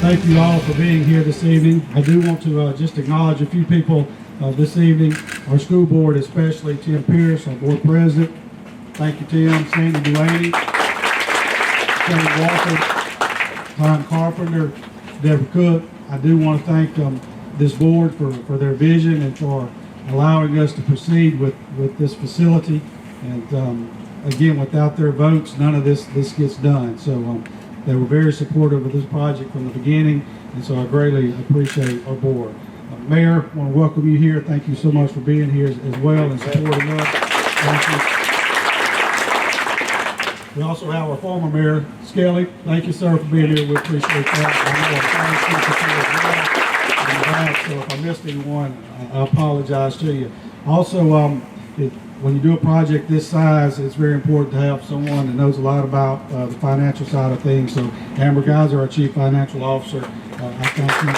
thank you all for being here this evening. I do want to just acknowledge a few people this evening. Our school board, especially Tim Pierce, our board president. Thank you, Tim. Sandy Delaney, Kenny Walker, Tom Carpenter, Deborah Cook. I do want to thank this board for their vision and for allowing us to proceed with this facility. And again, without their votes, none of this gets done. So they were very supportive of this project from the beginning, and so I greatly appreciate our board. Mayor, I want to welcome you here. Thank you so much for being here as well and supporting us. Thank you. We also have our former mayor, Skelly. Thank you, sir, for being here. We appreciate that. I know our so if I missed anyone, I apologize to you. Also, when you do a project this size, it's very important to have someone that knows a lot about the financial side of things. So Amber Geyser, our Chief Financial Officer, I thank you.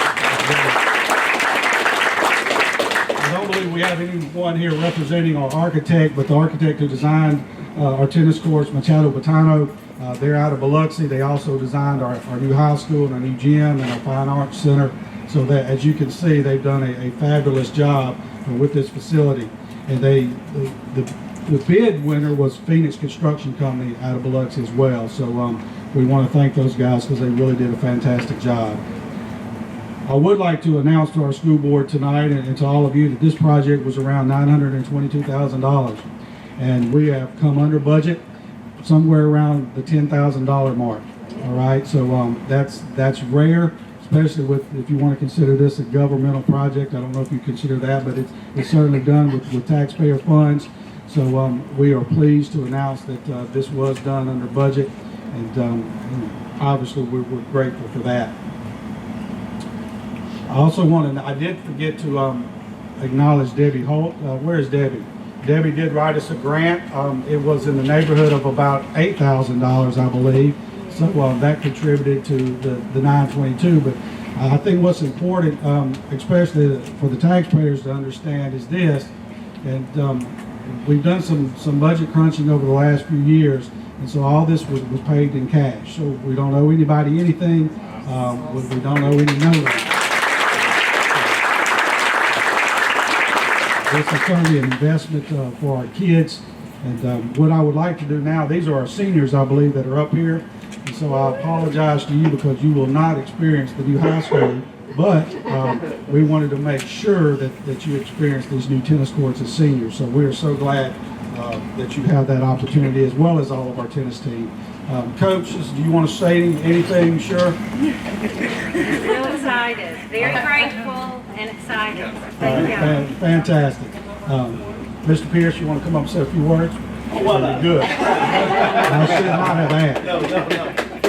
I don't believe we have anyone here representing our architect, but the architect who designed our tennis courts, Machado Botano, they're out of Biloxi. They also designed our new high school and our new gym and our fine arts center. So that, as you can see, they've done a fabulous job with this facility. And the bid winner was Phoenix Construction Company out of Biloxi as well. So we want to thank those guys because they really did a fantastic job. I would like to announce to our school board tonight and to all of you that this project was around $922,000. And we have come under budget somewhere around the $10,000 mark. All right, so that's rare. Especially if you want to consider this a governmental project. I don't know if you consider that, but it's certainly done with taxpayer funds. So we are pleased to announce that this was done under budget, and obviously we're grateful for that. I did forget to acknowledge Debbie Holt. Where's Debbie? Debbie did write us a grant. It was in the neighborhood of about $8,000, I believe. So that contributed to the 922, but I think what's important, especially for the taxpayers to understand, is this, and we've done some budget crunching over the last few years, and so all this was paid in cash. So we don't owe anybody anything. We don't owe any note. This is certainly an investment for our kids, and what I would like to do now, these are our seniors, I believe, that are up here. And so I apologize to you because you will not experience the new high school, but we wanted to make sure that you experience these new tennis courts as seniors. So we are so glad that you have that opportunity, as well as all of our tennis team. Coach, do you want to say anything? Sure. Real excited, very grateful and excited. Thank you. Fantastic. Mr. Pierce, you want to come up and say a few words? Oh, well, good. I should not have asked. No.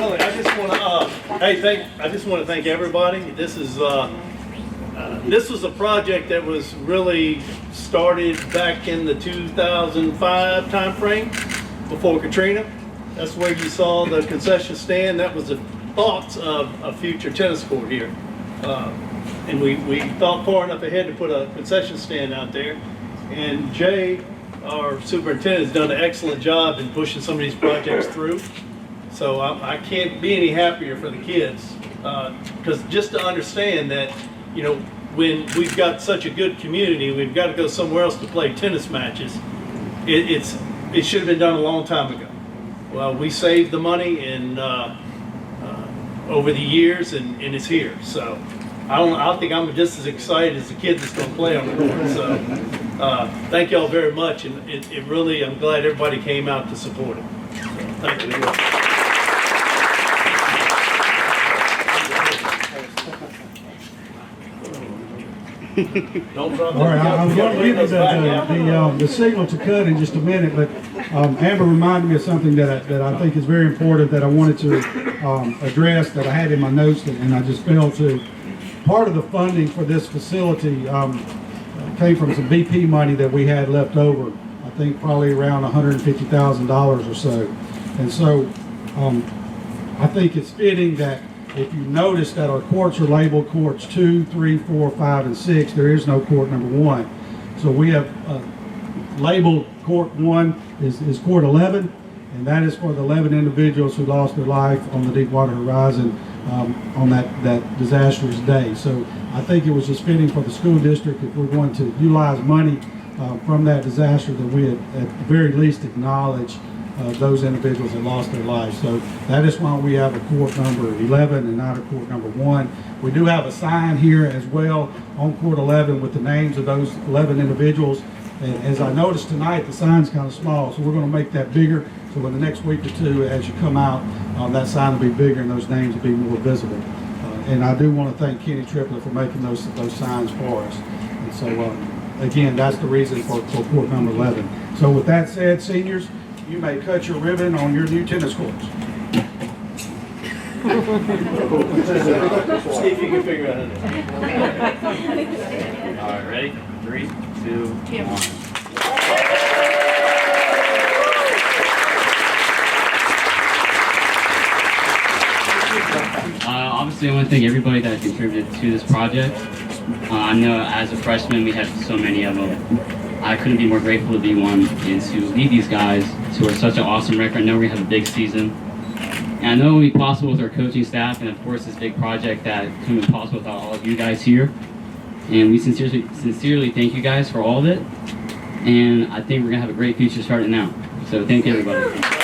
Really, I just want to thank everybody. This was a project that was really started back in the 2005 timeframe, before Katrina. That's where you saw the concession stand. That was the thoughts of a future tennis court here. And we thought far enough ahead to put a concession stand out there. And Jay, our superintendent, has done an excellent job in pushing some of these projects through. So I can't be any happier for the kids, because just to understand that, you know, when we've got such a good community, we've got to go somewhere else to play tennis matches. It should have been done a long time ago. Well, we saved the money and over the years, and it's here. So I think I'm just as excited as the kid that's going to play on the court. So thank y'all very much, and it really, I'm glad everybody came out to support it. So, thank you. Don't drop All right, I'm going to give you the signal to cut in just a minute, but Amber reminded me of something that I think is very important that I wanted to address that I had in my notes and I just failed to. Part of the funding for this facility came from some BP money that we had left over. I think probably around $150,000 or so. And so I think it's fitting that if you notice that our courts are labeled courts 2, 3, 4, 5, and 6, there is no court number 1. So we have labeled court 1 is court 11, and that is for the 11 individuals who lost their life on the Deepwater Horizon on that disastrous day. So I think it was just fitting for the school district, if we're going to utilize money from that disaster, that we at the very least acknowledge those individuals that lost their lives. So that is why we have a court number 11 and not a court number 1. We do have a sign here as well on court 11 with the names of those 11 individuals. And as I noticed tonight, the sign's kind of small, so we're going to make that bigger. So in the next week or two, as you come out, that sign will be bigger and those names will be more visible. And I do want to thank Kenny Triplett for making those signs for us. And so, again, that's the reason for court number 11. So with that said, seniors, you may cut your ribbon on your new tennis courts. See if you can figure out how to do it. All right, ready? 3, 2, 1. Obviously, I want to thank everybody that contributed to this project. I know as a freshman, we had so many of them. I couldn't be more grateful to be one and to lead these guys to such an awesome record. I know we're going to have a big season. And I know it will be possible with our coaching staff and, of course, this big project that couldn't be possible without all of you guys here. And we sincerely thank you guys for all of it. And I think we're going to have a great future starting now. So thank you, everybody.